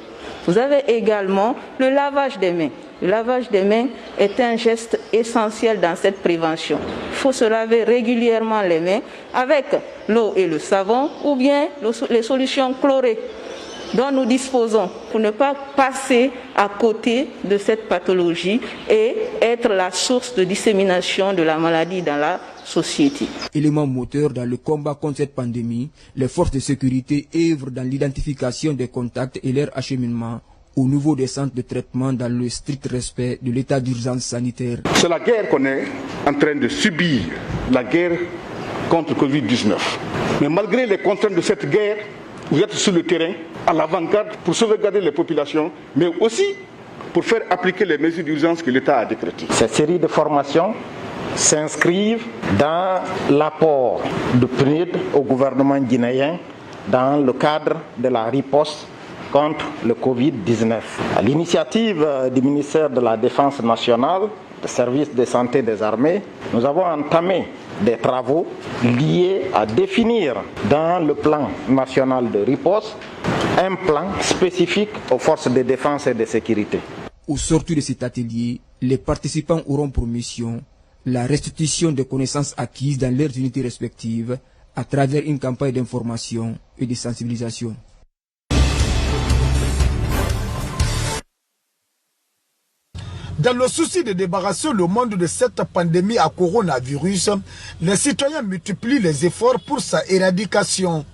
Speaker 7: Vous avez également le lavage des mains. Le lavage des mains est un geste essentiel dans cette prévention. Il faut se laver régulièrement les mains avec l'eau et le savon ou bien les solutions chlorées dont nous disposons pour ne pas passer à côté de cette pathologie et être la source de dissémination de la maladie dans la société.
Speaker 9: Élément moteur dans le combat contre cette pandémie, les forces de sécurité œuvrent dans l'identification des contacts et leur acheminement au niveau des centres de traitement dans le strict respect de l'état d'urgence sanitaire.
Speaker 11: C'est la guerre qu'on est en train de subir, la guerre contre le Covid-19. Mais malgré les contraintes de cette guerre, vous êtes sur le terrain, à l'avant-garde pour sauvegarder les populations, mais aussi pour faire appliquer les mesures d'urgence que l'État a décrétées.
Speaker 12: Cette série de formations s'inscrivent dans l'apport de PNUD au gouvernement guinéen dans le cadre de la riposte contre le Covid-19. À l'initiative du ministère de la Défense nationale, du service de santé des armées, nous avons entamé des travaux liés à définir dans le plan national de riposte un plan spécifique aux forces de défense et de sécurité.
Speaker 9: Au sortir de cet atelier, les participants auront pour mission la restitution des connaissances acquises dans leurs unités respectives à travers une campagne d'information et de sensibilisation.
Speaker 25: Dans le souci de débarrasser le monde de cette pandémie à coronavirus, les citoyens multiplient les efforts pour sa éradication.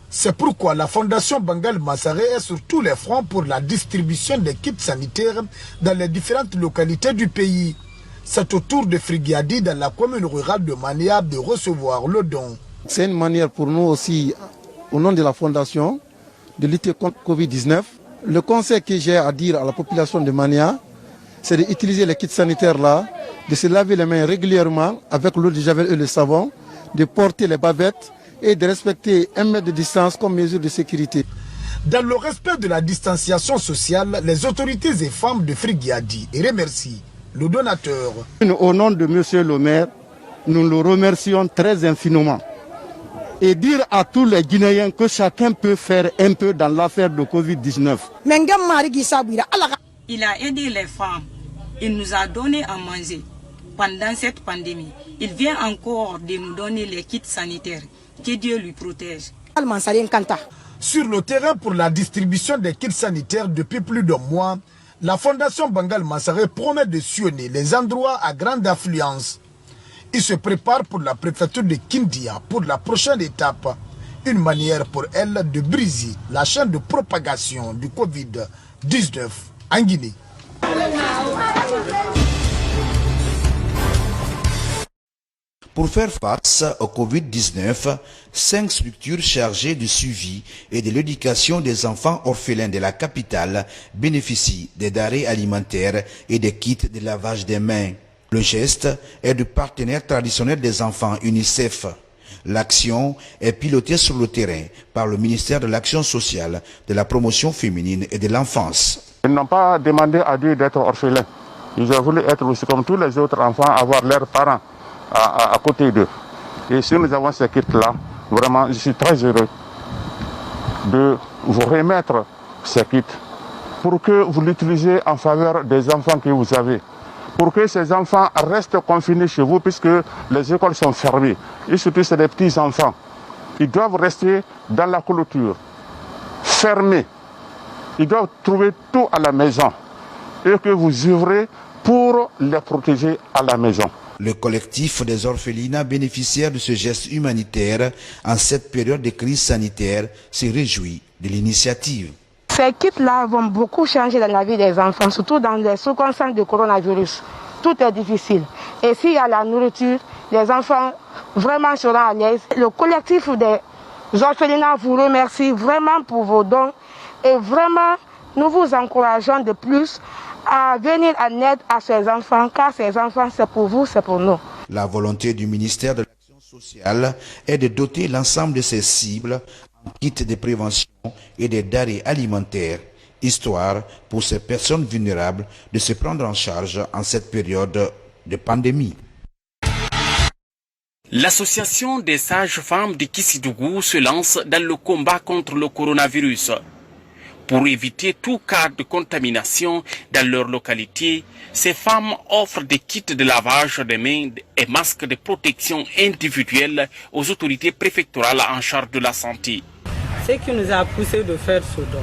Speaker 25: C'est pourquoi la Fondation Bangal Massaré est sur tous les fronts pour la distribution des kits sanitaires dans les différentes localités du pays. C'est au tour de Frigiadi, dans la commune rurale de Mania, de recevoir le don.
Speaker 26: C'est une manière pour nous aussi, au nom de la Fondation, de lutter contre Covid-19. Le conseil que j'ai à dire à la population de Mania, c'est d'utiliser les kits sanitaires là, de se laver les mains régulièrement avec l'eau de javel et le savon, de porter les bavettes et de respecter 1 mètre de distance comme mesure de sécurité.
Speaker 25: Dans le respect de la distanciation sociale, les autorités et femmes de Frigiadi remercient le donateur.
Speaker 26: Au nom de Monsieur le maire, nous le remercions très infiniment. Et dire à tous les Guinéens que chacun peut faire un peu dans l'affaire de Covid-19.
Speaker 27: Il a aidé les femmes. Il nous a donné à manger pendant cette pandémie. Il vient encore de nous donner les kits sanitaires. Que Dieu lui protège.
Speaker 25: Sur le terrain pour la distribution des kits sanitaires depuis plus d'un mois, la Fondation Bangal Massaré promet de sillonner les endroits à grande affluence. Ils se préparent pour la préfecture de Kindia pour la prochaine étape. Une manière pour elle de briser la chaîne de propagation du Covid-19 en Guinée.
Speaker 10: Pour faire face au Covid-19, 5 structures chargées du suivi et de l'éducation des enfants orphelins de la capitale bénéficient des denrées alimentaires et des kits de lavage des mains. Le geste est du partenaire traditionnel des enfants, UNICEF. L'action est pilotée sur le terrain par le ministère de l'Action sociale, de la promotion féminine et de l'enfance.
Speaker 11: Ils n'ont pas demandé à Dieu d'être orphelins. Ils ont voulu être aussi comme tous les autres enfants, avoir leurs parents à côté d'eux. Et si nous avons ces kits-là, vraiment, je suis très heureux de vous remettre ces kits pour que vous l'utilisez en faveur des enfants que vous avez. Pour que ces enfants restent confinés chez vous puisque les écoles sont fermées. Et surtout, c'est des petits enfants. Ils doivent rester dans la clôture, fermés. Ils doivent trouver tout à la maison et que vous œuvrez pour les protéger à la maison.
Speaker 10: Le collectif des orphelinats bénéficiaires de ce geste humanitaire en cette période de crise sanitaire se réjouit de l'initiative.
Speaker 13: Ces kits-là vont beaucoup changer dans la vie des enfants, surtout dans les circonstances de coronavirus. Tout est difficile. Et s'il y a la nourriture, les enfants vraiment seront à l'aise. Le collectif des orphelinats vous remercie vraiment pour vos dons. Et vraiment, nous vous encourageons de plus à venir en aide à ces enfants, car ces enfants, c'est pour vous, c'est pour nous.
Speaker 10: La volonté du ministère de l'Action sociale est de doter l'ensemble de ces cibles en kits de prévention et de denrées alimentaires, histoire pour ces personnes vulnérables de se prendre en charge en cette période de pandémie.
Speaker 14: L'association des sages-femmes de Kissidougou se lance dans le combat contre le coronavirus. Pour éviter tout cas de contamination dans leur localité, ces femmes offrent des kits de lavage des mains et masques de protection individuelle aux autorités préfectorales en charge de la santé.
Speaker 24: Ce qui nous a poussé de faire ce don,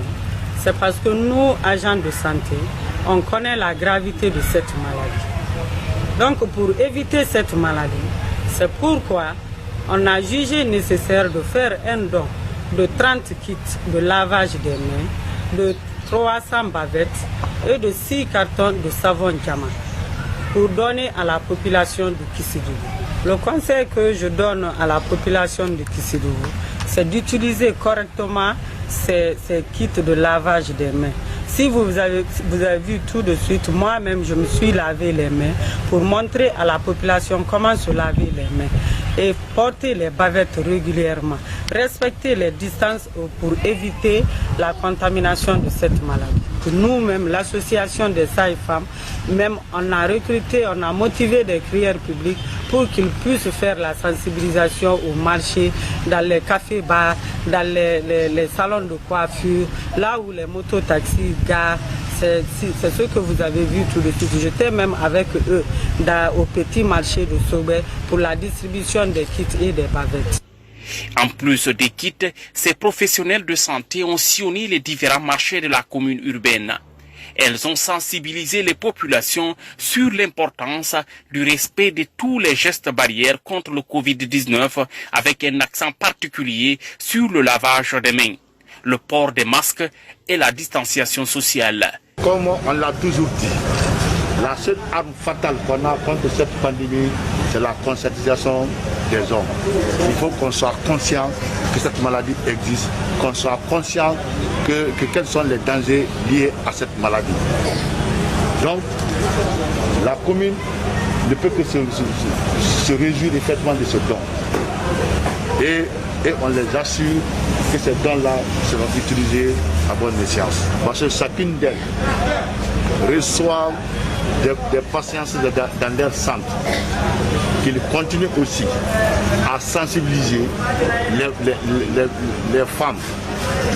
Speaker 24: c'est parce que nous, agents de santé, on connaît la gravité de cette maladie. Donc pour éviter cette maladie, c'est pourquoi on a jugé nécessaire de faire un don de 30 kits de lavage des mains, de 300 bavettes et de 6 cartons de savon Diamant pour donner à la population de Kissidougou. Le conseil que je donne à la population de Kissidougou, c'est d'utiliser correctement ces kits de lavage des mains. Si vous avez vu tout de suite, moi-même je me suis lavé les mains pour montrer à la population comment se laver les mains et porter les bavettes régulièrement, respecter les distances pour éviter la contamination de cette maladie. Nous-mêmes, l'association des sages-femmes, même on a recruté, on a motivé des crieurs publics pour qu'ils puissent faire la sensibilisation au marché, dans les cafés-bars, dans les salons de coiffure, là où les mototaxis garent. C'est ce que vous avez vu tout de suite. J'étais même avec eux au petit marché de Sobé pour la distribution des kits et des bavettes.
Speaker 14: En plus des kits, ces professionnels de santé ont sillonné les différents marchés de la commune urbaine. Elles ont sensibilisé les populations sur l'importance du respect de tous les gestes barrières contre le Covid-19 avec un accent particulier sur le lavage des mains, le port des masques et la distanciation sociale.
Speaker 11: Comme on l'a toujours dit, la seule arme fatale qu'on a contre cette pandémie, c'est la conscientisation des hommes. Il faut qu'on soit conscient que cette maladie existe, qu'on soit conscient que quels sont les dangers liés à cette maladie. Donc, la commune ne peut que se réjouir effectivement de ce don. Et on les assure que ces dons-là seront utilisés à bonne escient. Parce que chacune d'elles reçoit des patients dans leur centre, qu'ils continuent aussi à sensibiliser les femmes,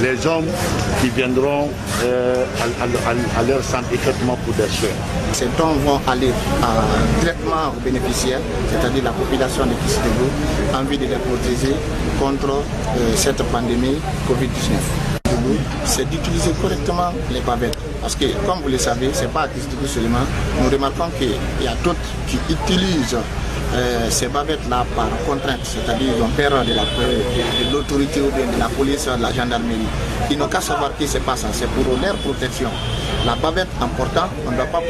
Speaker 11: les hommes qui viendront à leur centre effectivement pour des soins.
Speaker 15: Ces dons vont aller directement aux bénéficiaires, c'est-à-dire la population de Kissidougou, en vue de les protéger contre cette pandémie Covid-19. C'est d'utiliser correctement les bavettes. Parce que, comme vous le savez, ce n'est pas à Kissigou seulement. Nous remarquons qu'il y a d'autres qui utilisent ces bavettes-là par contrainte, c'est-à-dire ils ont peur de l'autorité ou de la police ou de la gendarmerie. Ils n'ont qu'à savoir ce qui se passe, c'est pour leur protection. La bavette, important, on ne doit pas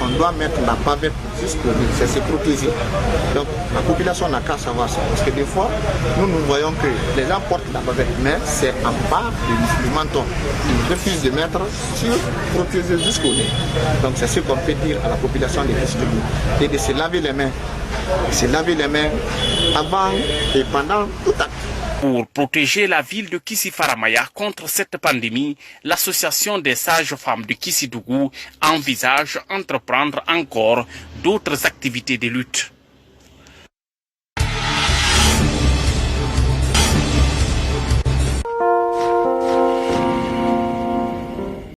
Speaker 15: on doit mettre la bavette juste pour c'est se protéger. Donc la population n'a qu'à savoir ça. Parce que des fois, nous voyons que les gens portent la bavette, mais c'est en bas du menton. Ils refusent de mettre sur protéger jusqu'au nez. Donc c'est ce qu'on peut dire à la population de Kissigou. Et de se laver les mains. Se laver les mains avant et pendant tout acte.
Speaker 14: Pour protéger la ville de Kissi-Faramaya contre cette pandémie, l'association des sages-femmes de Kissi-Dougou envisage d'entreprendre encore d'autres activités de lutte.